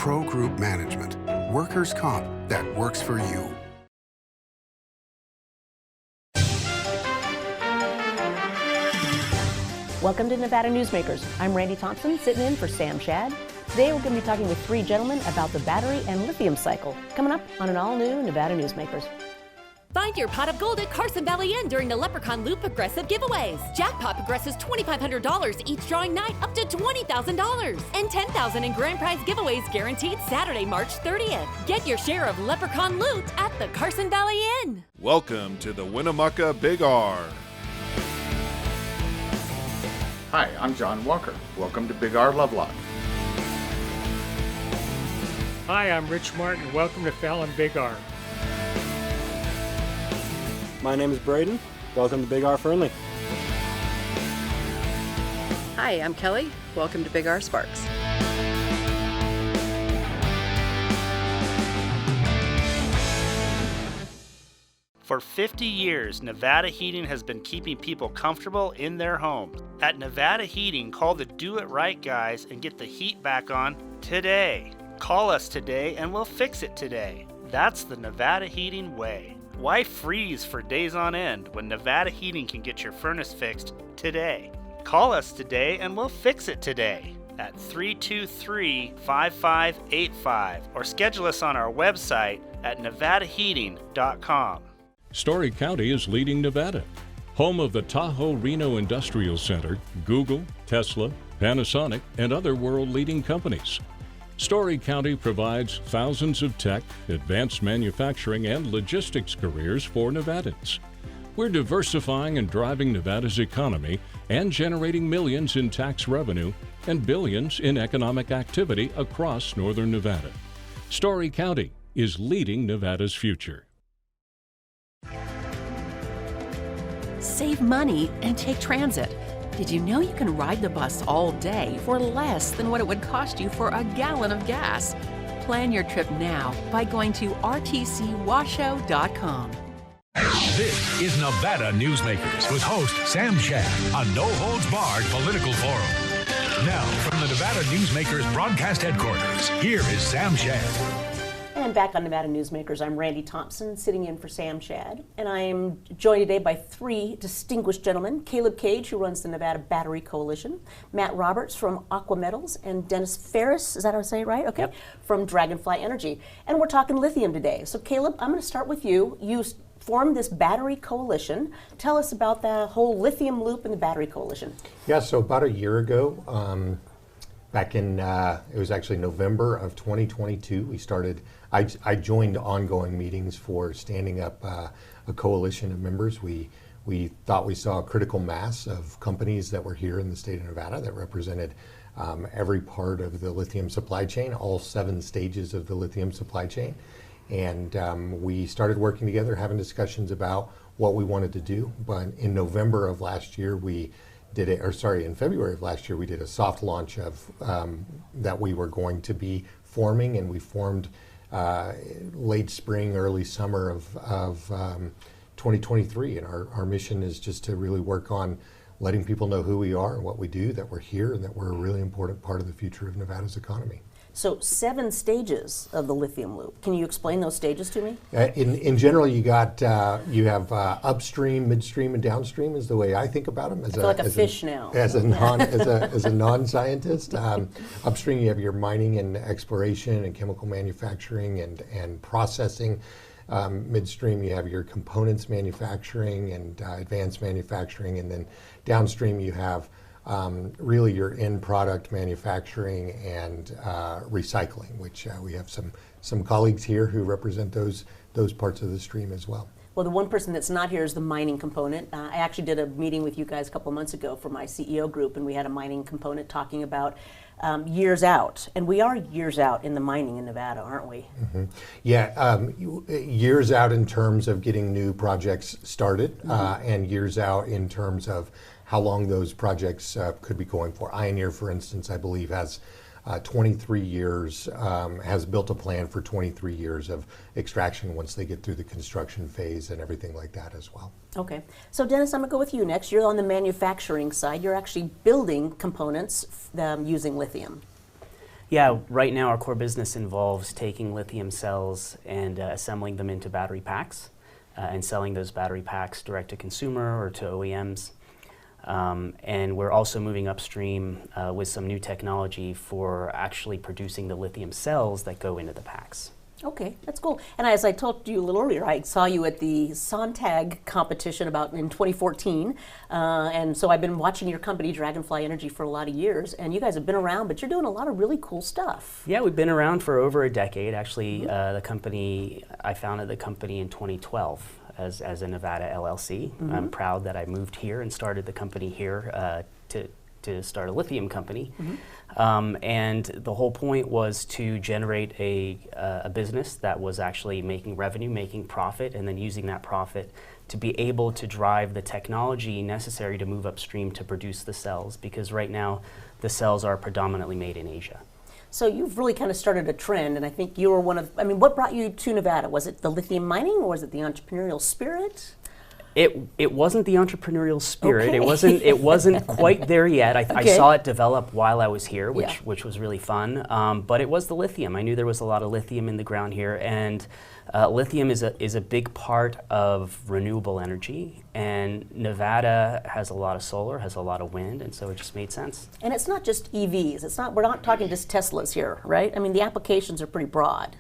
Pro Group Management. Workers' comp that works for you. Welcome to Nevada Newsmakers. I'm Randi Thompson, sitting in for Sam Shad. Today we're going to be talking with three gentlemen about the battery and lithium cycle, coming up on an all-new Nevada Newsmakers. Find your pot of gold at Carson Valley Inn during the Leprechaun Loop Progressive giveaways. Jackpot progresses $2,500 each drawing night up to $20,000. And $10,000 in grand prize giveaways guaranteed Saturday, March 30th. Get your share of Leprechaun loot at the Carson Valley Inn. Welcome to the Winnemucca Big R. Hi, I'm John Walker. Welcome to Big R Lovelock. Hi, I'm Rich Martin. Welcome to Fallon Big R. My name is Braden. Welcome to Big R Fernley. Hi, I'm Kelly. Welcome to Big R Sparks. For 50 years, Nevada Heating has been keeping people comfortable in their homes. At Nevada Heating, call the Do It Right guys and get the heat back on today. Call us today and we'll fix it today. That's the Nevada Heating way. Why freeze for days on end when Nevada Heating can get your furnace fixed today? Call us today and we'll fix it today at 323-5585 or schedule us on our website at nevadaheating.com. Story County is leading Nevada. Home of the Tahoe Reno Industrial Center, Google, Tesla, Panasonic, and other world-leading companies. Story County provides thousands of tech, advanced manufacturing, and logistics careers for Nevadans. We're diversifying and driving Nevada's economy and generating millions in tax revenue and billions in economic activity across northern Nevada. Story County is leading Nevada's future. Save money and take transit. Did you know you can ride the bus all day for less than what it would cost you for a gallon of gas? Plan your trip now by going to rtcwashoe.com. This is Nevada Newsmakers with host Sam Shad on No Holds Barred Political Forum. Now, from the Nevada Newsmakers broadcast headquarters, here is Sam Shad. And back on Nevada Newsmakers, I'm Randi Thompson, sitting in for Sam Shad. And I am joined today by three distinguished gentlemen: Caleb Cage, who runs the Nevada Battery Coalition, Matt Roberts from Aqua Metals, and Denis Phares, is that how I say it right? Okay, yep. From Dragonfly Energy. And we're talking lithium today. So Caleb, I'm going to start with you. You formed this battery coalition. Tell us about the whole lithium loop and the battery coalition. Yeah, so about a year ago, back in, it was actually November of 2022, we started, I joined ongoing meetings for standing up a coalition of members. We thought we saw a critical mass of companies that were here in the state of Nevada that represented every part of the lithium supply chain, all 7 stages of the lithium supply chain. And we started working together, having discussions about what we wanted to do. But in November of last year, in February of last year, we did a soft launch of that we were going to be forming, and we formed late spring, early summer of 2023. And our mission is just to really work on letting people know who we are and what we do, that we're here, and that we're a really important part of the future of Nevada's economy. So 7 stages of the lithium loop. Can you explain those stages to me? In general, you have upstream, midstream, and downstream is the way I think about them. I feel like a fish now. As a non-scientist, upstream you have your mining and exploration and chemical manufacturing and processing. Midstream you have your components manufacturing and advanced manufacturing, and then downstream you have really your end product manufacturing and recycling, which we have some colleagues here who represent those parts of the stream as well. Well, the one person that's not here is the mining component. I actually did a meeting with you guys a couple of months ago for my CEO group, and we had a mining component talking about years out. And we are years out in the mining in Nevada, aren't we? Mm-hmm. Yeah, years out in terms of getting new projects started, and years out in terms of how long those projects could be going for. Ioneer, for instance, I believe has 23 years, has built a plan for 23 years of extraction once they get through the construction phase and everything like that as well. Okay. So Denis, I'm going to go with you next. You're on the manufacturing side. You're actually building components using lithium. Yeah, right now our core business involves taking lithium cells and assembling them into battery packs and selling those battery packs direct to consumer or to OEMs. And we're also moving upstream with some new technology for actually producing the lithium cells that go into the packs. Okay, that's cool. And as I told you a little earlier, I saw you at the Sontag competition about in 2014. And so I've been watching your company, Dragonfly Energy, for a lot of years. And you guys have been around, but you're doing a lot of really cool stuff. Yeah, we've been around for over a decade. Actually, I founded the company in 2012 as a Nevada LLC. I'm proud that I moved here and started the company here to start a lithium company. And the whole point was to generate a business that was actually making revenue, making profit, and then using that profit to be able to drive the technology necessary to move upstream to produce the cells, because right now the cells are predominantly made in Asia. So you've really kind of started a trend, and I think you were one of, what brought you to Nevada? Was it the lithium mining, or was it the entrepreneurial spirit? It wasn't the entrepreneurial spirit. Okay. It wasn't quite there yet. I Okay. saw it develop while I was here, which was really fun. But it was the lithium. I knew there was a lot of lithium in the ground here, and lithium is a big part of renewable energy. And Nevada has a lot of solar, has a lot of wind, and so it just made sense. And it's not just EVs. We're not talking just Teslas here, right? I mean, the applications are pretty broad.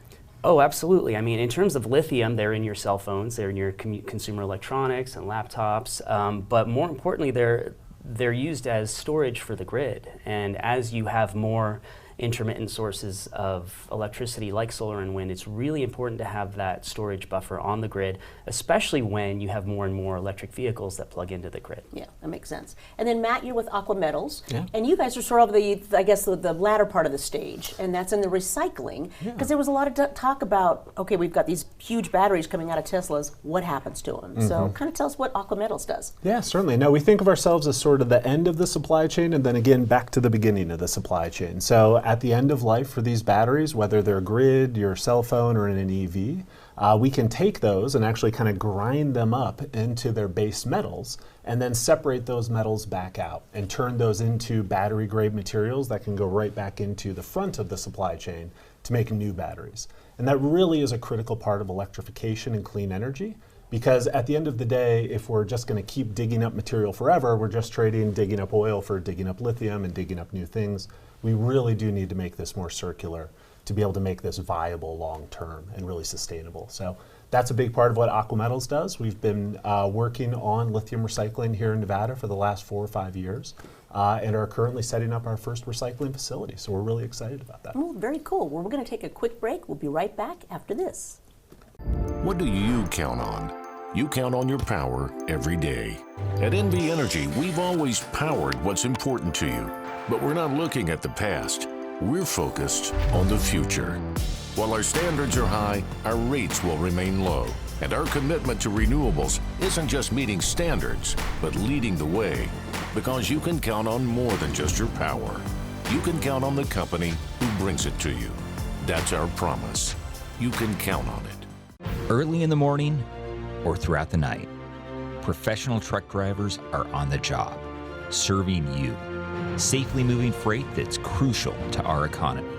Oh, absolutely. I mean, in terms of lithium, they're in your cell phones, they're in your consumer electronics and laptops, but more importantly, they're used as storage for the grid. And as you have more intermittent sources of electricity like solar and wind, it's really important to have that storage buffer on the grid, especially when you have more and more electric vehicles that plug into the grid. Yeah, that makes sense. And then Matt, you're with Aqua Metals, Yeah. and you guys are sort of the latter part of the stage, and that's in the recycling, because there was a lot of talk about, okay, we've got these huge batteries coming out of Teslas, what happens to them? So kind of tell us what Aqua Metals does. Yeah, certainly. No, we think of ourselves as sort of the end of the supply chain, and then again back to the beginning of the supply chain. So at the end of life for these batteries, whether they're grid, your cell phone, or in an EV, we can take those and actually kind of grind them up into their base metals and then separate those metals back out and turn those into battery grade materials that can go right back into the front of the supply chain to make new batteries. And that really is a critical part of electrification and clean energy, because at the end of the day, if we're just going to keep digging up material forever, we're just digging up oil for digging up lithium and digging up new things. We really do need to make this more circular to be able to make this viable long term and really sustainable. So that's a big part of what Aqua Metals does. We've been working on lithium recycling here in Nevada for the last 4 or 5 years and are currently setting up our first recycling facility. So we're really excited about that. Oh, very cool. Well, we're going to take a quick break. We'll be right back after this. What do you count on? You count on your power every day. At NV Energy, we've always powered what's important to you. But we're not looking at the past. We're focused on the future. While our standards are high, our rates will remain low. And our commitment to renewables isn't just meeting standards, but leading the way. Because you can count on more than just your power. You can count on the company who brings it to you. That's our promise. You can count on it. Early in the morning or throughout the night, professional truck drivers are on the job, serving you. Safely moving freight that's crucial to our economy.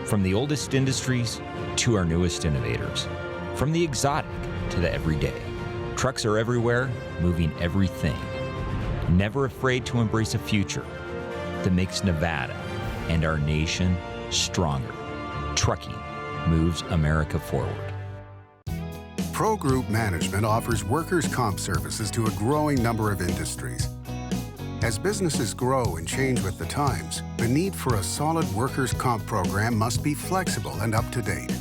From the oldest industries to our newest innovators. From the exotic to the everyday. Trucks are everywhere, moving everything. Never afraid to embrace a future that makes Nevada and our nation stronger. Trucking moves America forward. Pro Group Management offers workers' comp services to a growing number of industries. As businesses grow and change with the times, the need for a solid workers' comp program must be flexible and up to date.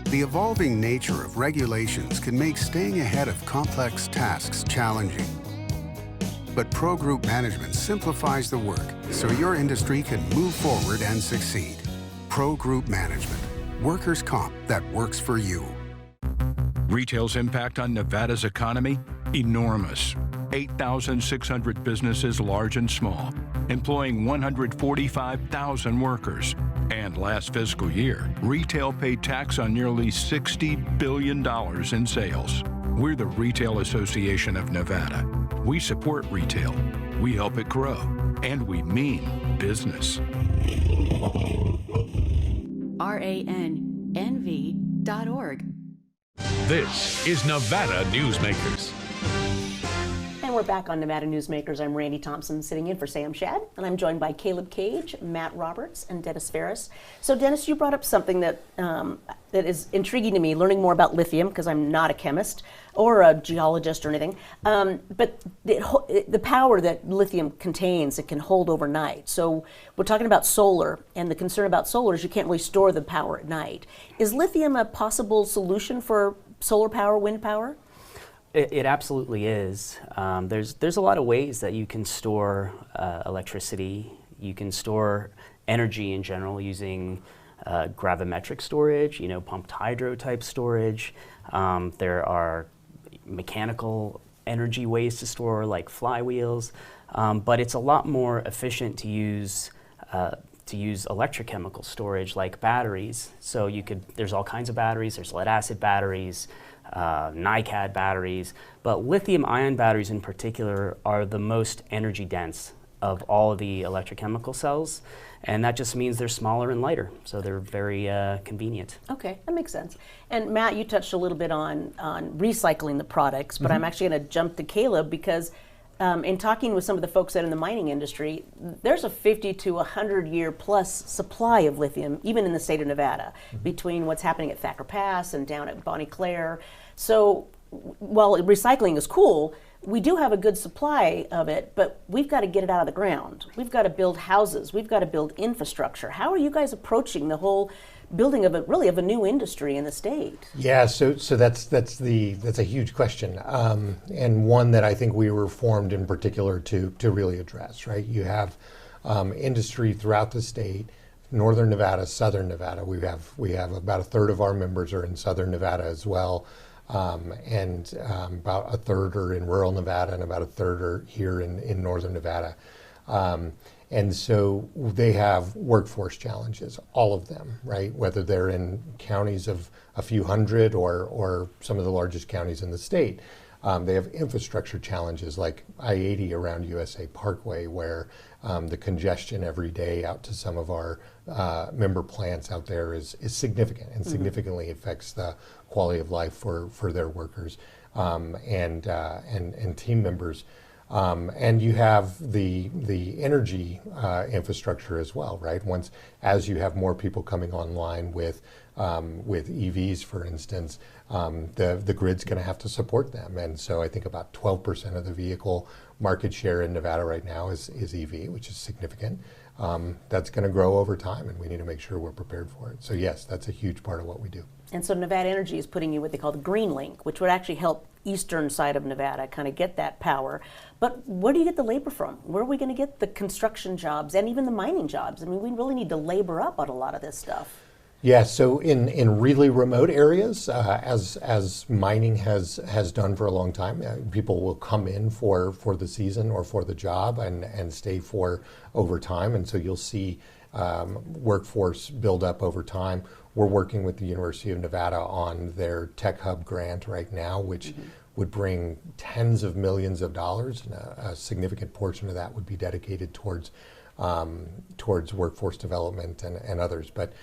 The evolving nature of regulations can make staying ahead of complex tasks challenging. But Pro Group Management simplifies the work so your industry can move forward and succeed. Pro Group Management, workers' comp that works for you. Retail's impact on Nevada's economy? Enormous. 8,600 businesses, large and small, employing 145,000 workers. And last fiscal year, retail paid tax on nearly $60 billion in sales. We're the Retail Association of Nevada. We support retail, we help it grow, and we mean business. ranv.org. This is Nevada Newsmakers. And we're back on Nevada Newsmakers. I'm Randi Thompson, sitting in for Sam Shad, and I'm joined by Caleb Cage, Matt Roberts, and Denis Phares. So, Denis, you brought up something that that is intriguing to me, learning more about lithium, because I'm not a chemist or a geologist or anything. But the power that lithium contains, it can hold overnight. So we're talking about solar, and the concern about solar is you can't really store the power at night. Is lithium a possible solution for solar power, wind power? It absolutely is. There's a lot of ways that you can store electricity. You can store energy in general using gravimetric storage, pumped hydro type storage. There are mechanical energy ways to store, like flywheels, but it's a lot more efficient to use electrochemical storage, like batteries. So there's all kinds of batteries. There's lead acid batteries, NiCad batteries, but lithium-ion batteries in particular are the most energy dense of all of the electrochemical cells, and that just means they're smaller and lighter, so they're very convenient. Okay, that makes sense. And Matt, you touched a little bit on recycling the products, but I'm actually going to jump to Caleb because in talking with some of the folks that are in the mining industry, there's a 50 to 100 year plus supply of lithium, even in the state of Nevada, between what's happening at Thacker Pass and down at Bonnie Claire. So while recycling is cool, we do have a good supply of it, but we've got to get it out of the ground. We've got to build houses. We've got to build infrastructure. How are you guys approaching the whole building of a new industry in the state? Yeah, so that's a huge question, and one that I think we were formed in particular to really address. Right, you have industry throughout the state, northern Nevada, southern Nevada. We have about a third of our members are in southern Nevada as well. And about a third are in rural Nevada, and about a third are here in northern Nevada. And so they have workforce challenges, all of them, right? Whether they're in counties of a few hundred or some of the largest counties in the state. They have infrastructure challenges like I-80 around USA Parkway, where the congestion every day out to some of our member plants out there is significant and significantly affects the quality of life for their workers and team members. And you have the energy infrastructure as well, right? As you have more people coming online with EVs, for instance, the grid's going to have to support them. And so I think about 12% of the vehicle market share in Nevada right now is EV, which is significant. That's going to grow over time, and we need to make sure we're prepared for it. So yes, that's a huge part of what we do. And so Nevada Energy is putting you what they call the Green Link, which would actually help eastern side of Nevada kind of get that power. But where do you get the labor from? Where are we going to get the construction jobs and even the mining jobs? I mean, we really need to labor up on a lot of this stuff. Yeah, so in really remote areas, as mining has done for a long time, people will come in for the season or for the job and stay for over time, and so you'll see workforce build up over time. We're working with the University of Nevada on their Tech Hub grant right now, which would bring tens of millions of dollars, and a significant portion of that would be dedicated towards workforce development and others. But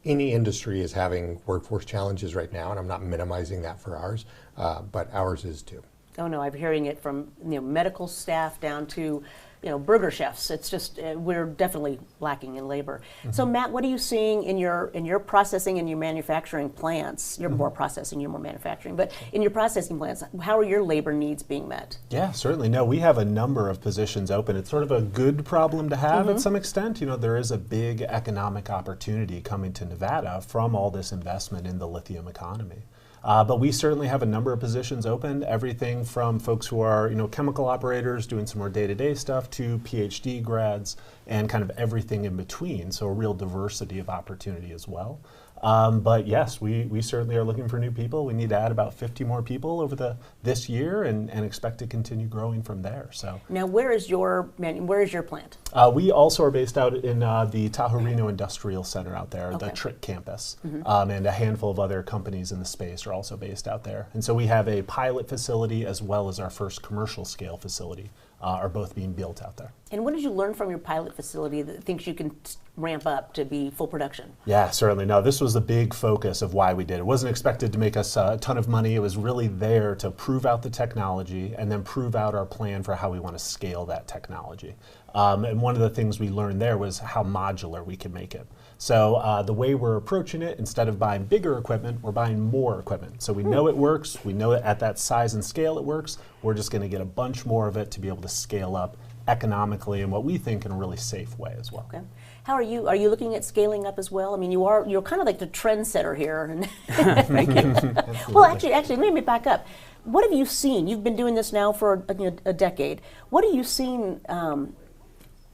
any industry is having workforce challenges right now, and I'm not minimizing that for ours, but ours is too. Oh no, I'm hearing it from medical staff down to burger chefs. It's just we're definitely lacking in labor. So Matt, what are you seeing in your processing and your manufacturing plants? You're more processing, you're more manufacturing, but in your processing plants, how are your labor needs being met? Yeah, certainly. No, we have a number of positions open. It's sort of a good problem to have at some extent. There is a big economic opportunity coming to Nevada from all this investment in the lithium economy. But we certainly have a number of positions open, everything from folks who are chemical operators doing some more day-to-day stuff to PhD grads and kind of everything in between, so a real diversity of opportunity as well. But yes, we certainly are looking for new people. We need to add about 50 more people over this year and expect to continue growing from there. So now, where is your plant? We also are based out in the Tahoe Reno Industrial Center out there, the TRIC campus, and a handful of other companies in the space are also based out there. And so we have a pilot facility as well as our first commercial scale facility are both being built out there. And what did you learn from your pilot facility that thinks you can ramp up to be full production? Yeah, certainly. No, this was the big focus of why we did it. It wasn't expected to make us a ton of money. It was really there to prove out the technology and then prove out our plan for how we want to scale that technology. And one of the things we learned there was how modular we can make it. So the way we're approaching it, instead of buying bigger equipment, we're buying more equipment. So we know it works. We know it at that size and scale it works. We're just going to get a bunch more of it to be able to scale up economically and what we think in a really safe way as well. Okay. How are you? Are you looking at scaling up as well? I mean, you're kind of like the trendsetter here. Thank you. Well, actually, let me back up. What have you seen? You've been doing this now for a decade. What have you seen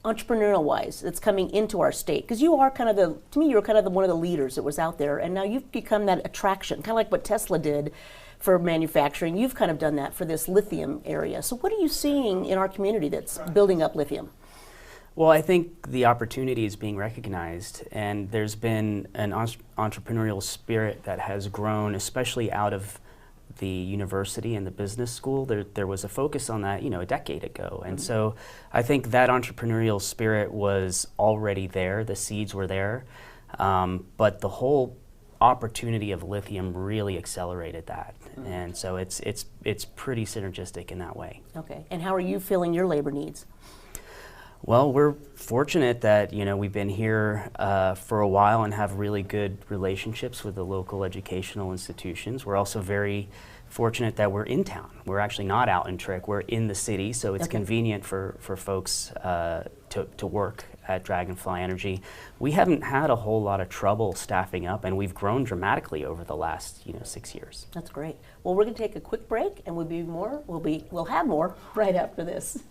entrepreneurial-wise that's coming into our state? Because you are kind of to me, you're kind of one of the leaders that was out there, and now you've become that attraction, kind of like what Tesla did for manufacturing. You've kind of done that for this lithium area. So what are you seeing in our community that's building up lithium? Well, I think the opportunity is being recognized, and there's been an entrepreneurial spirit that has grown, especially out of the university and the business school. There was a focus on that, a decade ago. And so I think that entrepreneurial spirit was already there, the seeds were there, but the whole opportunity of lithium really accelerated that. And so it's pretty synergistic in that way. Okay, and how are you filling your labor needs? Well, we're fortunate that we've been here for a while and have really good relationships with the local educational institutions. We're also very fortunate that we're in town. We're actually not out in Trick. We're in the city, so it's convenient for folks to work at Dragonfly Energy. We haven't had a whole lot of trouble staffing up, and we've grown dramatically over the last 6 years. That's great. Well, we're going to take a quick break, and we'll have more right after this.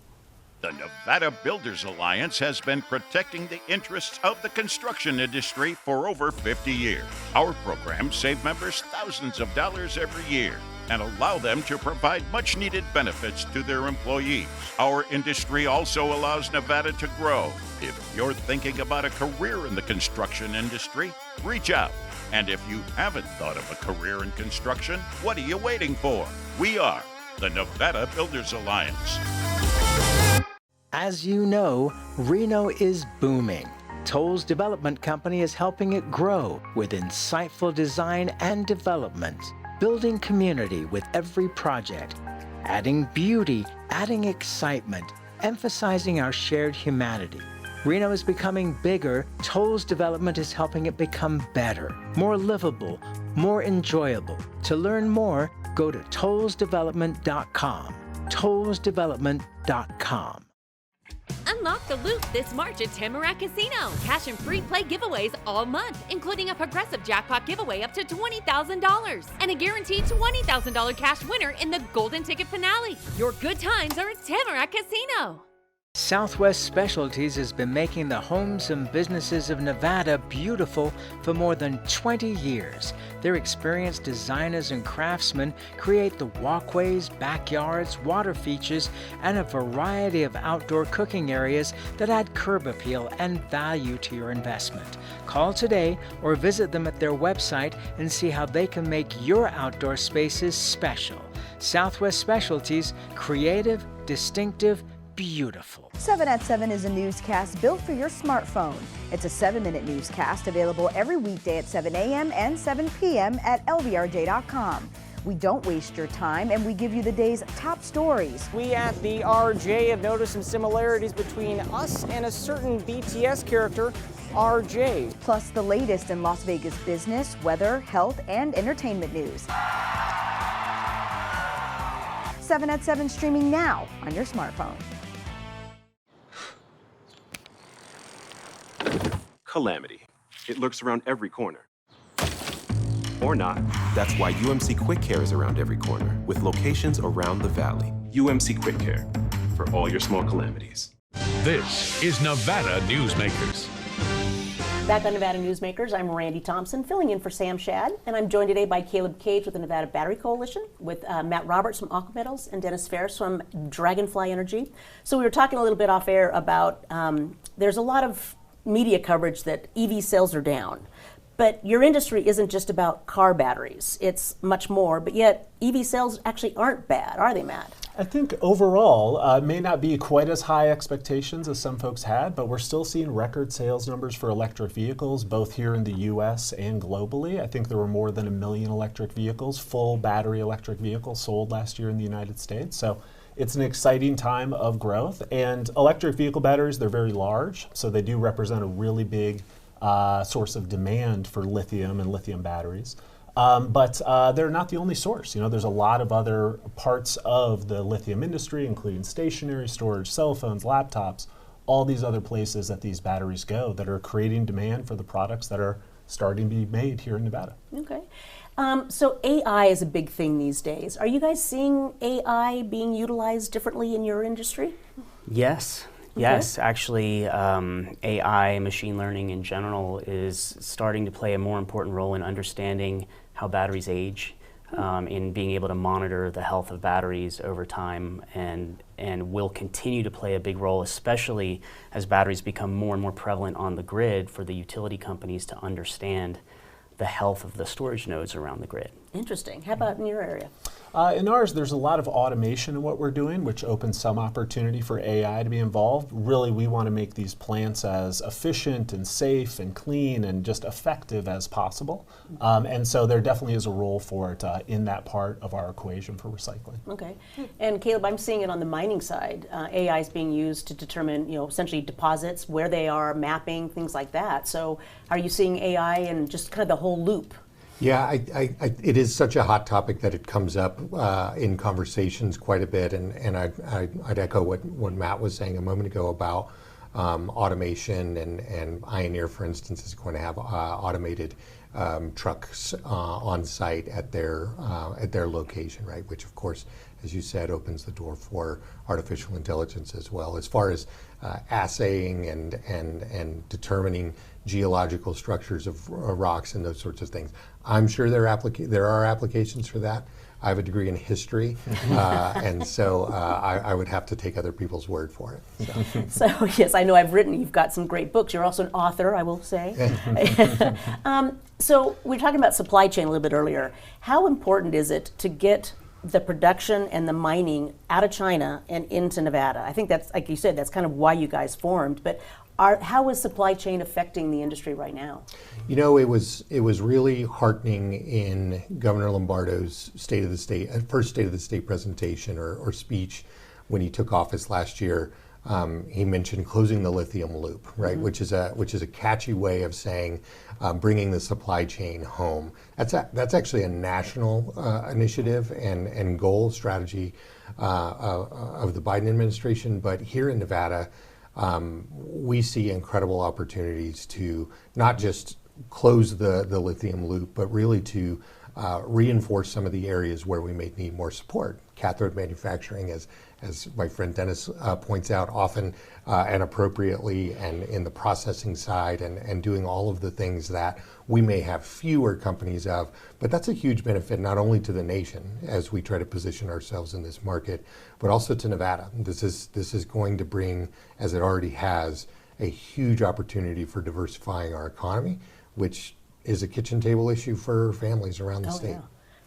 The Nevada Builders Alliance has been protecting the interests of the construction industry for over 50 years. Our programs save members thousands of dollars every year and allow them to provide much-needed benefits to their employees. Our industry also allows Nevada to grow. If you're thinking about a career in the construction industry, reach out. And if you haven't thought of a career in construction, what are you waiting for? We are the Nevada Builders Alliance. As you know, Reno is booming. Toll's development company is helping it grow with insightful design and development, building community with every project, adding beauty, adding excitement, emphasizing our shared humanity. Reno is becoming bigger. Toll's development is helping it become better, more livable, more enjoyable. To learn more, go to tollsdevelopment.com. tollsdevelopment.com. Unlock the loop this March at Tamarack Casino. Cash and free play giveaways all month, including a progressive jackpot giveaway up to $20,000 and a guaranteed $20,000 cash winner in the Golden Ticket Finale. Your good times are at Tamarack Casino. Southwest Specialties has been making the homes and businesses of Nevada beautiful for more than 20 years. Their experienced designers and craftsmen create the walkways, backyards, water features, and a variety of outdoor cooking areas that add curb appeal and value to your investment. Call today or visit them at their website and see how they can make your outdoor spaces special. Southwest Specialties, creative, distinctive, beautiful. 7 at 7 is a newscast built for your smartphone. It's a 7-minute newscast available every weekday at 7 a.m. and 7 p.m. at lvrj.com. We don't waste your time, and we give you the day's top stories. We at the RJ have noticed some similarities between us and a certain BTS character, RJ. Plus the latest in Las Vegas business, weather, health, and entertainment news. 7 at 7 streaming now on your smartphone. Calamity. It lurks around every corner. Or not. That's why UMC Quick Care is around every corner, with locations around the valley. UMC Quick Care, for all your small calamities. This is Nevada Newsmakers. Back on Nevada Newsmakers, I'm Randi Thompson, filling in for Sam Shad, and I'm joined today by Caleb Cage with the Nevada Battery Coalition, with Matt Roberts from Aqua Metals, and Denis Phares from Dragonfly Energy. So we were talking a little bit off air about there's a lot of media coverage that EV sales are down. But your industry isn't just about car batteries. It's much more, but yet EV sales actually aren't bad, are they, Matt? I think overall, it may not be quite as high expectations as some folks had, but we're still seeing record sales numbers for electric vehicles, both here in the US and globally. I think there were more than 1 million electric vehicles, full battery electric vehicles sold last year in the United States. So it's an exciting time of growth. And electric vehicle batteries, they're very large, so they do represent a really big source of demand for lithium and lithium batteries. But they're not the only source. You know, there's a lot of other parts of the lithium industry, including stationary storage, cell phones, laptops, all these other places that these batteries go that are creating demand for the products that are starting to be made here in Nevada. Okay. So AI is a big thing these days. Are you guys seeing AI being utilized differently in your industry? Yes. Yes, actually, AI, machine learning in general, is starting to play a more important role in understanding how batteries age, in being able to monitor the health of batteries over time, and will continue to play a big role, especially as batteries become more and more prevalent on the grid for the utility companies to understand the health of the storage nodes around the grid. Interesting. How about in your area? In ours, there's a lot of automation in what we're doing, which opens some opportunity for AI to be involved. Really, we want to make these plants as efficient and safe and clean and just effective as possible. And so there definitely is a role for it in that part of our equation for recycling. Okay. And Caleb, I'm seeing it on the mining side. AI is being used to determine, essentially deposits, where they are, mapping, things like that. So are you seeing AI and just kind of the whole loop? Yeah, it is such a hot topic that it comes up in conversations quite a bit, and I'd echo what Matt was saying a moment ago about automation, and Ioneer, for instance, is going to have automated trucks on site at their location, right? Which, of course, as you said, opens the door for artificial intelligence as well. As far as assaying and determining geological structures of rocks and those sorts of things, I'm sure there are applications for that. I have a degree in history, and so I would have to take other people's word for it. So yes, I know you've got some great books. You're also an author, I will say. So we were talking about supply chain a little bit earlier. How important is it to get the production and the mining out of China and into Nevada? I think that's, like you said, that's kind of why you guys formed, but how is supply chain affecting the industry right now? You know, it was really heartening in Governor Lombardo's first State of the State presentation or speech when he took office last year. He mentioned closing the lithium loop, right? Mm-hmm. which is a catchy way of saying bringing the supply chain home. That's actually a national initiative and goal strategy of the Biden administration, but here in Nevada, we see incredible opportunities to not just close the lithium loop, but really to reinforce some of the areas where we may need more support. Cathode manufacturing, as my friend Dennis points out, often and appropriately, and in the processing side, and doing all of the things that we may have fewer companies of, but that's a huge benefit not only to the nation as we try to position ourselves in this market, but also to Nevada. This is going to bring, as it already has, a huge opportunity for diversifying our economy, which is a kitchen table issue for families around the state. Yeah.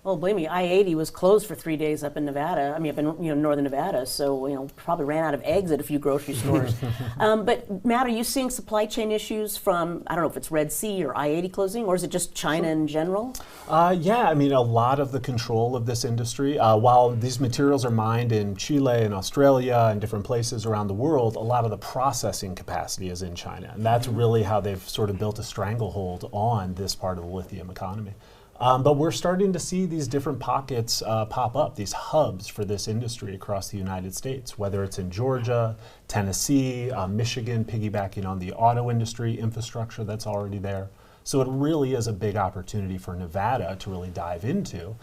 Well, believe me, I-80 was closed for 3 days up in Nevada. I mean, up in northern Nevada, so probably ran out of eggs at a few grocery stores. But Matt, are you seeing supply chain issues from, I don't know if it's Red Sea or I-80 closing, or is it just China in general? Yeah, I mean, a lot of the control of this industry, while these materials are mined in Chile and Australia and different places around the world, a lot of the processing capacity is in China. And that's really how they've sort of built a stranglehold on this part of the lithium economy. But we're starting to see these different pockets pop up, these hubs for this industry across the United States, whether it's in Georgia, Tennessee, Michigan, piggybacking on the auto industry infrastructure that's already there. So it really is a big opportunity for Nevada to really dive into,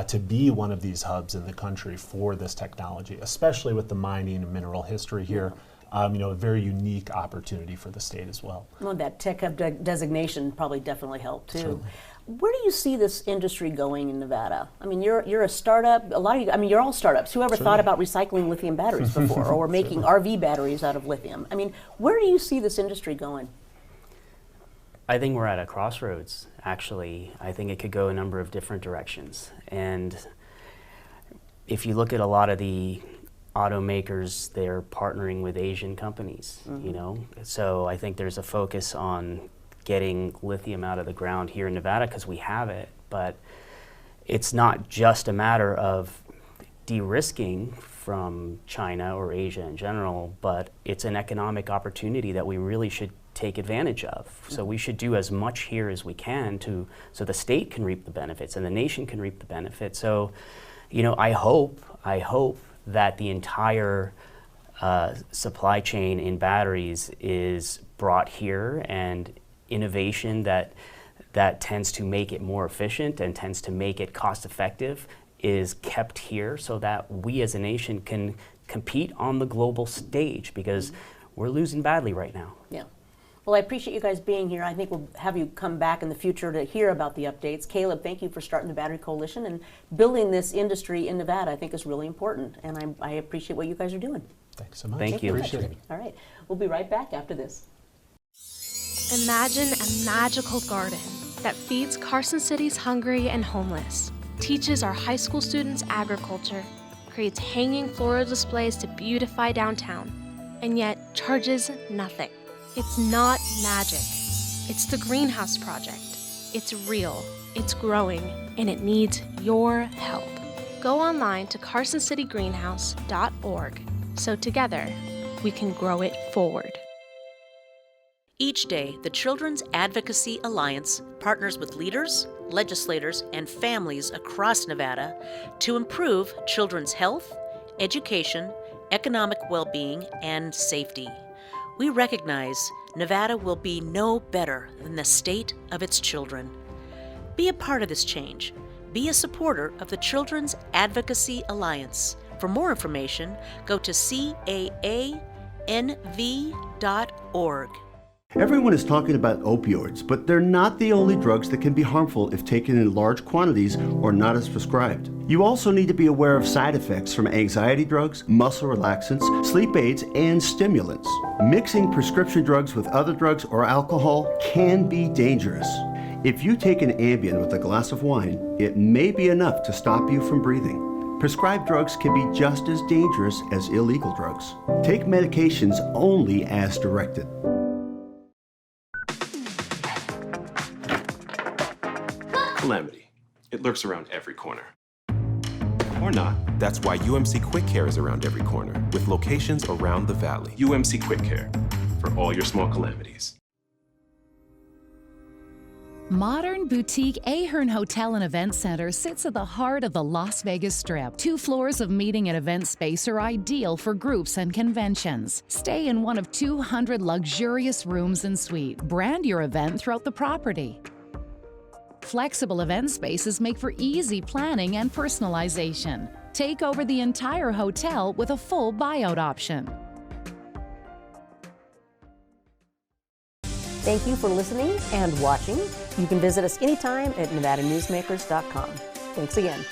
to be one of these hubs in the country for this technology, especially with the mining and mineral history here. A very unique opportunity for the state as well. Well, that tech hub designation probably definitely helped too. Certainly. Where do you see this industry going in Nevada? I mean, you're a startup. A lot of you, I mean, you're all startups. Whoever thought about recycling lithium batteries before, or making RV batteries out of lithium? I mean, where do you see this industry going? I think we're at a crossroads, actually. I think it could go a number of different directions. And if you look at a lot of the automakers, they're partnering with Asian companies, you know? So I think there's a focus on getting lithium out of the ground here in Nevada because we have it, but it's not just a matter of de-risking from China or Asia in general, but it's an economic opportunity that we really should take advantage of. So we should do as much here as we can so the state can reap the benefits and the nation can reap the benefits. So, you know, I hope that the entire supply chain in batteries is brought here, and innovation that tends to make it more efficient and tends to make it cost effective is kept here so that we as a nation can compete on the global stage, because we're losing badly right now. Yeah. Well, I appreciate you guys being here. I think we'll have you come back in the future to hear about the updates. Caleb, thank you for starting the Battery Coalition, and building this industry in Nevada I think is really important, and I appreciate what you guys are doing. Thanks so much. Thank you. Appreciate it. All right. We'll be right back after this. Imagine a magical garden that feeds Carson City's hungry and homeless, teaches our high school students agriculture, creates hanging floral displays to beautify downtown, and yet charges nothing. It's not magic. It's the Greenhouse Project. It's real, it's growing, and it needs your help. Go online to carsоncitygreenhouse.org so together we can grow it forward. Each day, the Children's Advocacy Alliance partners with leaders, legislators, and families across Nevada to improve children's health, education, economic well-being, and safety. We recognize Nevada will be no better than the state of its children. Be a part of this change. Be a supporter of the Children's Advocacy Alliance. For more information, go to caanv.org. Everyone is talking about opioids, but they're not the only drugs that can be harmful if taken in large quantities or not as prescribed. You also need to be aware of side effects from anxiety drugs, muscle relaxants, sleep aids, and stimulants. Mixing prescription drugs with other drugs or alcohol can be dangerous. If you take an Ambien with a glass of wine, it may be enough to stop you from breathing. Prescribed drugs can be just as dangerous as illegal drugs. Take medications only as directed. Calamity. It lurks around every corner. Or not. That's why UMC Quick Care is around every corner, with locations around the valley. UMC Quick Care, for all your small calamities. Modern boutique Ahern Hotel and Event Center sits at the heart of the Las Vegas Strip. 2 floors of meeting and event space are ideal for groups and conventions. Stay in one of 200 luxurious rooms and suites. Brand your event throughout the property. Flexible event spaces make for easy planning and personalization. Take over the entire hotel with a full buyout option. Thank you for listening and watching. You can visit us anytime at NevadaNewsmakers.com. Thanks again.